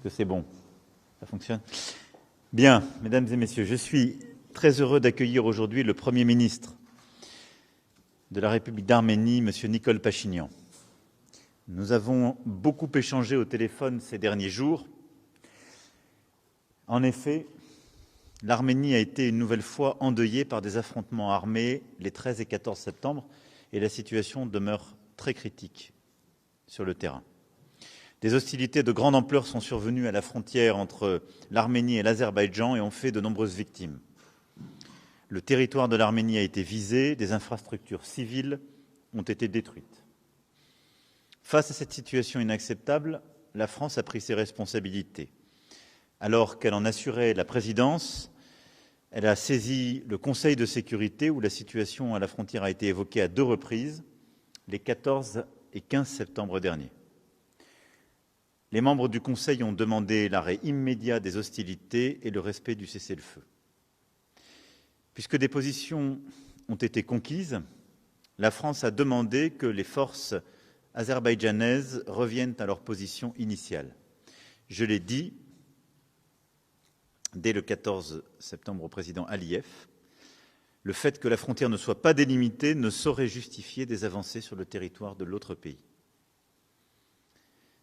Est-ce que c'est bon? Ça fonctionne? Bien, mesdames et messieurs, je suis très heureux d'accueillir aujourd'hui le Premier ministre de la République d'Arménie, M. Nikol Pachinian. Nous avons beaucoup échangé au téléphone ces derniers jours. En effet, l'Arménie a été une nouvelle fois endeuillée par des affrontements armés les 13 et 14 septembre et la situation demeure très critique sur le terrain. Des hostilités de grande ampleur sont survenues à la frontière entre l'Arménie et l'Azerbaïdjan et ont fait de nombreuses victimes. Le territoire de l'Arménie a été visé, des infrastructures civiles ont été détruites. Face à cette situation inacceptable, la France a pris ses responsabilités. Alors qu'elle en assurait la présidence, elle a saisi le Conseil de sécurité où la situation à la frontière a été évoquée à 2 reprises, les 14 et 15 septembre derniers. Les membres du Conseil ont demandé l'arrêt immédiat des hostilités et le respect du cessez-le-feu. Puisque des positions ont été conquises, la France a demandé que les forces azerbaïdjanaises reviennent à leur position initiale. Je l'ai dit dès le 14 septembre au président Aliyev, le fait que la frontière ne soit pas délimitée ne saurait justifier des avancées sur le territoire de l'autre pays.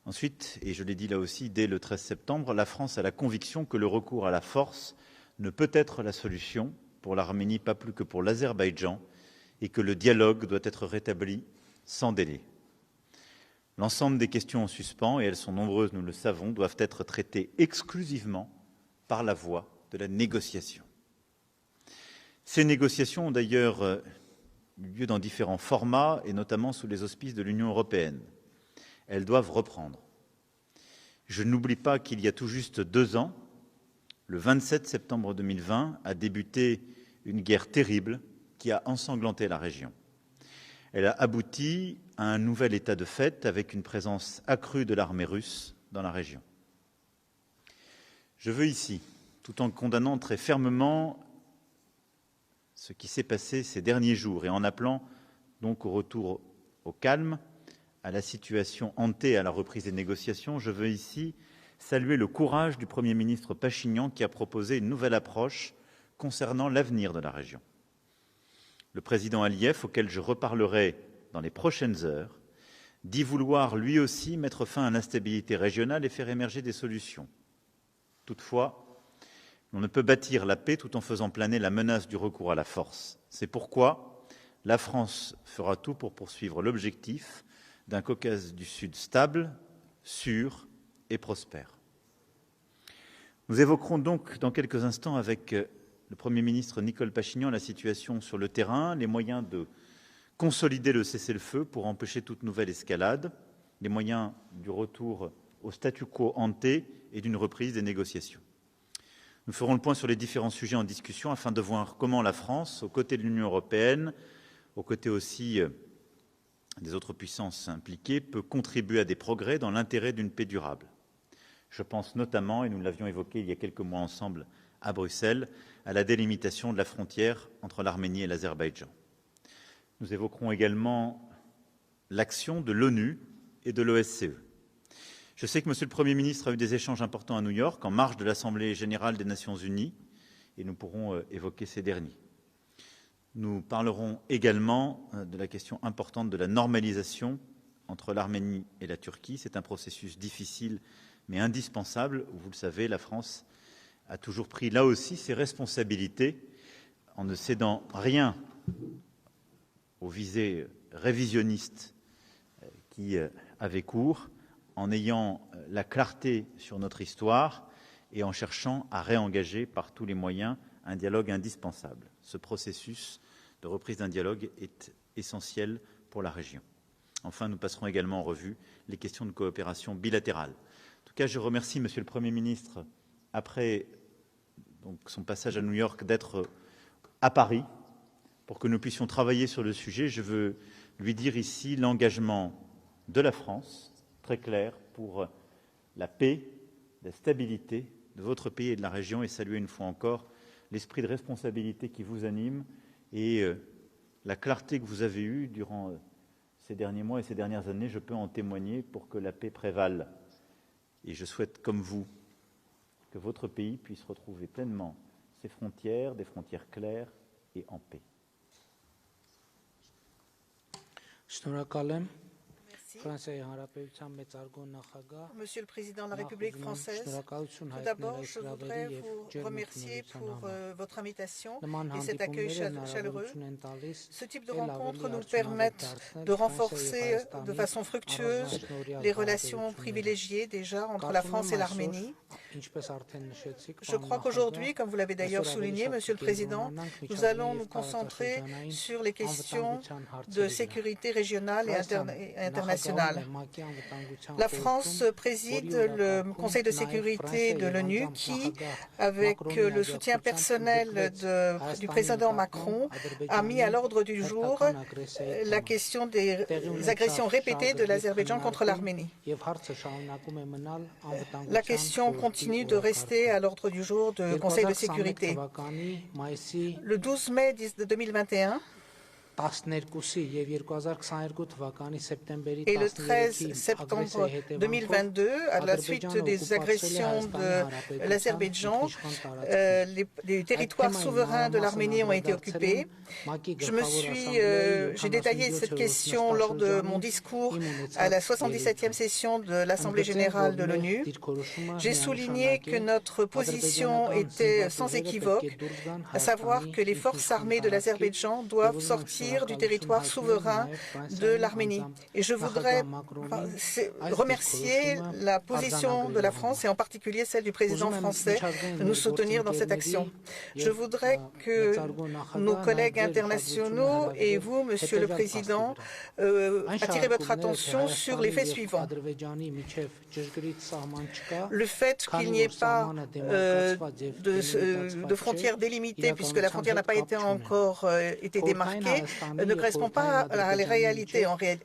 Ensuite, et je l'ai dit là aussi dès le 13 septembre, la France a la conviction que le recours à la force ne peut être la solution pour l'Arménie, pas plus que pour l'Azerbaïdjan, et que le dialogue doit être rétabli sans délai. L'ensemble des questions en suspens, et elles sont nombreuses, nous le savons, doivent être traitées exclusivement par la voie de la négociation. Ces négociations ont d'ailleurs eu lieu dans différents formats, et notamment sous les auspices de l'Union européenne. Elles doivent reprendre. Je n'oublie pas qu'il y a tout juste 2 ans, le 27 septembre 2020, a débuté une guerre terrible qui a ensanglanté la région. Elle a abouti à un nouvel état de fait avec une présence accrue de l'armée russe dans la région. Je veux ici, tout en condamnant très fermement ce qui s'est passé ces derniers jours et en appelant donc au retour au calme, à la situation hantée à la reprise des négociations, je veux ici saluer le courage du Premier ministre Pachinian qui a proposé une nouvelle approche concernant l'avenir de la région. Le président Aliyev, auquel je reparlerai dans les prochaines heures, dit vouloir lui aussi mettre fin à l'instabilité régionale et faire émerger des solutions. Toutefois, on ne peut bâtir la paix tout en faisant planer la menace du recours à la force. C'est pourquoi la France fera tout pour poursuivre l'objectif d'un Caucase du Sud stable, sûr et prospère. Nous évoquerons donc dans quelques instants avec le Premier ministre Nikol Pachinian la situation sur le terrain, les moyens de consolider le cessez-le-feu pour empêcher toute nouvelle escalade, les moyens du retour au statu quo ante et d'une reprise des négociations. Nous ferons le point sur les différents sujets en discussion afin de voir comment la France, aux côtés de l'Union européenne, aux côtés aussi des autres puissances impliquées, peut contribuer à des progrès dans l'intérêt d'une paix durable. Je pense notamment, et nous l'avions évoqué il y a quelques mois ensemble à Bruxelles, à la délimitation de la frontière entre l'Arménie et l'Azerbaïdjan. Nous évoquerons également l'action de l'ONU et de l'OSCE. Je sais que M. le Premier ministre a eu des échanges importants à New York, en marge de l'Assemblée générale des Nations unies, et nous pourrons évoquer ces derniers. Nous parlerons également de la question importante de la normalisation entre l'Arménie et la Turquie. C'est un processus difficile mais indispensable, où, vous le savez, la France a toujours pris là aussi ses responsabilités en ne cédant rien aux visées révisionnistes qui avaient cours, en ayant la clarté sur notre histoire et en cherchant à réengager par tous les moyens un dialogue indispensable. Ce processus de reprise d'un dialogue est essentiel pour la région. Enfin, nous passerons également en revue les questions de coopération bilatérale. En tout cas, je remercie Monsieur le Premier ministre, après donc, son passage à New York, d'être à Paris pour que nous puissions travailler sur le sujet. Je veux lui dire ici l'engagement de la France, très clair, pour la paix, la stabilité de votre pays et de la région, et saluer une fois encore l'esprit de responsabilité qui vous anime et la clarté que vous avez eue durant ces derniers mois et ces dernières années. Je peux en témoigner pour que la paix prévale Et je souhaite, comme vous, que votre pays puisse retrouver pleinement ses frontières, des frontières claires et en paix. Monsieur le Président de la République française, tout d'abord, je voudrais vous remercier pour votre invitation et cet accueil chaleureux. Ce type de rencontres nous permettent de renforcer de façon fructueuse les relations privilégiées déjà entre la France et l'Arménie. Je crois qu'aujourd'hui, comme vous l'avez d'ailleurs souligné, Monsieur le Président, nous allons nous concentrer sur les questions de sécurité régionale et internationale. La France préside le Conseil de sécurité de l'ONU qui, avec le soutien personnel du président Macron, a mis à l'ordre du jour la question des agressions répétées de l'Azerbaïdjan contre l'Arménie. La question continue de rester à l'ordre du jour du Conseil de sécurité. Le 12 mai 2021, et le 13 septembre 2022, à la suite des agressions de l'Azerbaïdjan, les territoires souverains de l'Arménie ont été occupés. J'ai détaillé cette question lors de mon discours à la 77e session de l'Assemblée générale de l'ONU. J'ai souligné que notre position était sans équivoque, à savoir que les forces armées de l'Azerbaïdjan doivent sortir du territoire souverain de l'Arménie. Et je voudrais remercier la position de la France et en particulier celle du président français de nous soutenir dans cette action. Je voudrais que nos collègues internationaux et vous, Monsieur le Président, attirez votre attention sur les faits suivants. Le fait qu'il n'y ait pas de frontières délimitées, puisque la frontière n'a pas été encore été démarquée, ne correspond pas à la réalité en fait.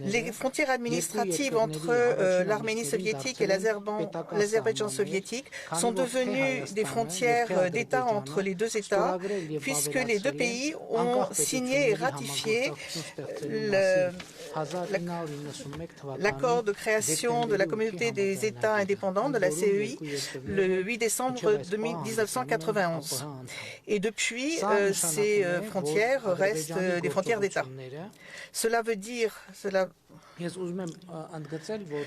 Les frontières administratives entre l'Arménie soviétique et l'Azerbaïdjan soviétique sont devenues des frontières d'État entre les deux États, puisque les deux pays ont signé et ratifié l'accord de création de la communauté des États indépendants de la CEI le 8 décembre 1991. Et depuis, ces frontières restent des frontières d'État. Cela veut dire,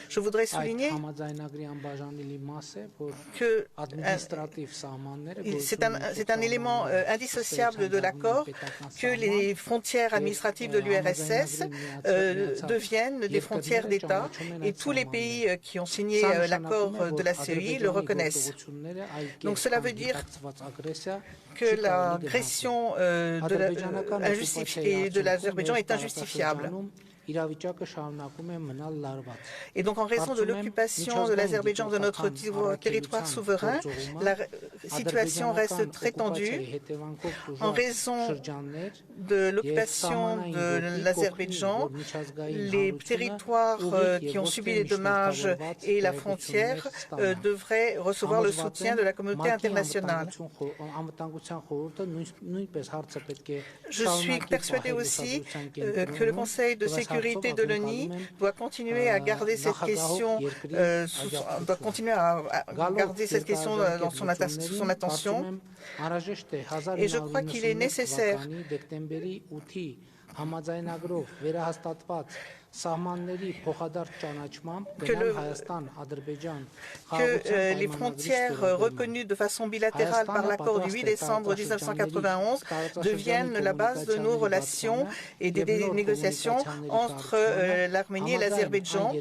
je voudrais souligner que c'est un élément indissociable de l'accord que les frontières administratives de l'URSS deviennent des frontières d'État et tous les pays qui ont signé l'accord de la CEI le reconnaissent. Donc cela veut dire que l'agression de l'Azerbaïdjan est injustifiable. Et donc, en raison de l'occupation de l'Azerbaïdjan de notre territoire souverain, la situation reste très tendue. En raison de l'occupation de l'Azerbaïdjan, les territoires qui ont subi les dommages et la frontière devraient recevoir le soutien de la communauté internationale. Je suis persuadé aussi que le Conseil de sécurité de l'ONU doit continuer à garder cette question, sous son attention. Et je crois qu'il est nécessaire que les frontières reconnues de façon bilatérale par l'accord du 8 décembre 1991 deviennent la base de nos relations et des négociations entre l'Arménie et l'Azerbaïdjan.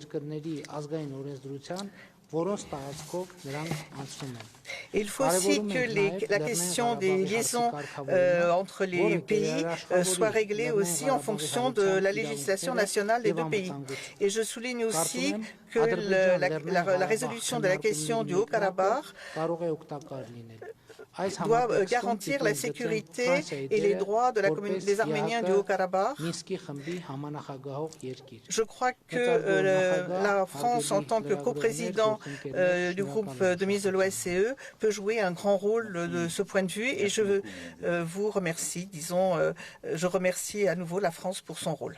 Il faut aussi que la question des liaisons entre les pays soit réglée aussi en fonction de la législation nationale des deux pays. Et je souligne aussi que la résolution de la question du Haut-Karabakh doit garantir la sécurité et les droits des Arméniens du Haut-Karabakh. Je crois que la France, en tant que coprésident du groupe de mise de l'OSCE, peut jouer un grand rôle de ce point de vue et je vous remercie, je remercie à nouveau la France pour son rôle.